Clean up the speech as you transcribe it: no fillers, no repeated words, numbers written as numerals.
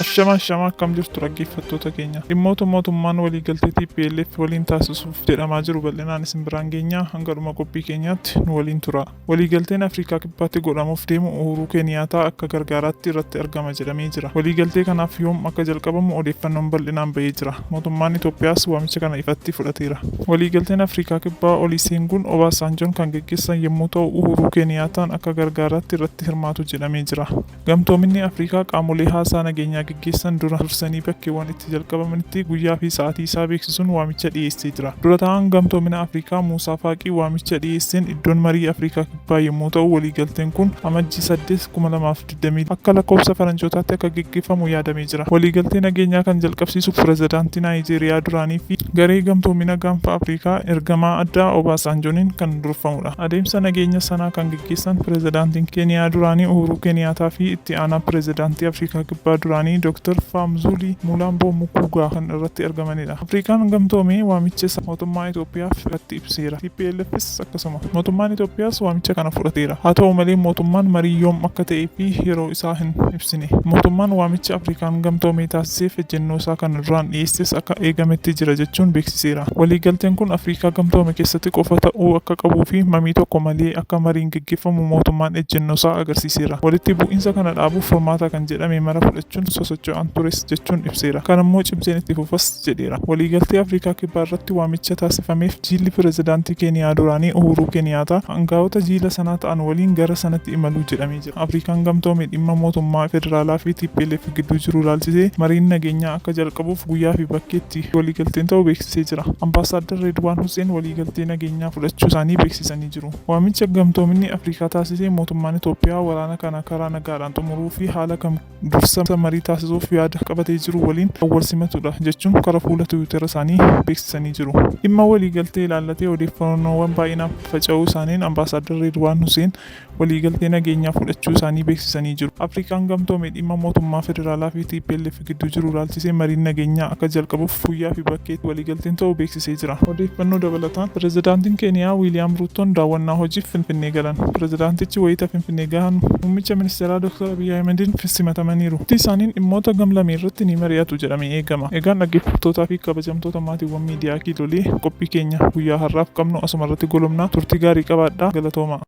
Ashama akkam jirtu dhaggeeffattoota keenya. Dhimmoota mootummaan waliigaltee TPLF waliin taasisuuf jedhamaa jiru bal'inaan isin biraan geenyaa hanga dhuma qophii keenyaatti nu waliin tura. Waliigalteen Afrikaa Kibbaatti godhamuuf deemu Uhuruu Keeniyaataa akka gargaaraatti irratti argama jedhamee jira. Waliigaltee kanaaf yoom akka jalqabamu odeeffannoon bal'inaan bahee jira. Mootummaan Itoophiyaas waamicha kana ifatti fudhateera. Waliigalteen Afrikaa Kibbaa Olusegun Obasanjoon kan gaggeessan yommuu ta'u Uhuruu Keeniyaataan akka gargaaraatti irratti hirmaatu jedhamee jira. Gamtoominni Afrikaa qaamolee haasaa nageenyaa gaggeessan dursanii bakkeewwan itti jalqabamanitti guyyaa fi sa'aatii isaa beeksisuun waamicha dhiyeessee jira. Dura ta'aan gamtoomina Afrikaa Muusaa Faaqii waamicha dhiyeesseen iddoon marii Afrikaa Kibbaa yommuu ta'u waliigalteen kun amajjii 8 akka lakkoofsa faranjootaatti akka gaggeeffamu yaadamee jira. Waliigaltee nageenyaa kan jalqabsiisu pirezidaantii Naayijeeriyaa duraanii fi garee gamtoomina gaanfa Afrikaa ergamaa addaa Obasanjooniin kan durfamudha. Adeemsa nageenya sanaa kan gaggeessan pirezidaantiin Keeniyaa duraanii Uhuruu Keeniyaataa fi itti aanaa pirezidaantii Afrikaa Kibbaa duraanii Dr. Famzuli Mulambo Mukugaa kan irratti argamanidha. Afrikaan gamtoomee waamicha mootummaa Itoophiyaaf irratti ibseera. TPLFs akkasuma. Mootummaan Itoophiyaas waamicha kana fudhateera. Haa ta'u malee mootummaan marii yoom akka ta'ee fi yeroo isaa hin ibsine. Mootummaan waamicha Afrikaan gamtoomee taasiseef ejjennoo isaa kan duraan dhiyeesses akka eegametti jira jechuun beeksiseera. Waliigalteen kun Afrikaa gamtoome keessatti qofa ta'uu akka qabuu fi mamii tokko malee akka mariin gaggeeffamu mootummaan ejjennoo isaa agarsiiseera. Walitti bu'iinsa kana dhaabuuf furmaata kan jedhame mara fudhachuun sosocho'an tures jechuun ibseera. Kan immoo cimseen itti fufas jedheera. Waliigaltee Afrikaa Kibbaa irratti waamicha taasifameef jiilli pirezidaantii Keeniyaa duraanii Uhuruu Keeniyaataa hangaa'ota jiila sanaa ta'an waliin gara sanatti imaluu jedhamee jira. Afrikaan gamtoome dhimma mootummaa federaalaa fi TPLF gidduu jiru ilaalchisee mariin nageenyaa akka jalqabuuf guyyaa fi bakkeetti waliigalteen ta'uu beeksisee jira. Ambaasaadder Redwaan Hussein waliigaltee nageenyaa fudhachuu isaanii beeksisanii jiru. Waamicha gamtoominni Afrikaa taasisee mootummaan Itoophiyaa waraana kana karaa nagaadhaan xumuruu fi haala kam dursa marii taasisuuf yaada qabatee jiru waliin wal simatudha jechuun karaa fuula Tiwiitara isaanii beeksisanii jiru. Dhimma waliigaltee ilaallatee odeeffannoowwan baay'inaan faca'uu isaaniin ambaasaadder Redwaan Hussein waliigaltee nageenyaa fudhachuu isaanii beeksisanii jiru. Afrikaan gamtoome dhimma mootummaa federaalaa fi TPLF gidduu jiru ilaalchisee mariin nageenyaa akka jalqabuuf guyyaa fi bakkeetti waliigalteen ta'uu beeksisee jira. Odeeffannoo dabalataan pirezidaantiin Keeniyaa Wiiliyaam Ruutoon daawwannaa hojiif Finfinnee galan. Pirezidaantichi wayita Finfinnee gahan muummicha ministeeraa Dr. Abiy Ahmediin simatamaniiru. Isaaniin dhimmoota gamlamee irratti ni mari'atu jedhamee eegama. Egaan dhaggeeffattootaa fi kabajamtoota maatiiwwan miidiyaa Kiilolee qophii keenya guyyaa har'aaf qabnu asuma irratti goolabna. Turtii gaarii qabaadhaa. Galatoomaa.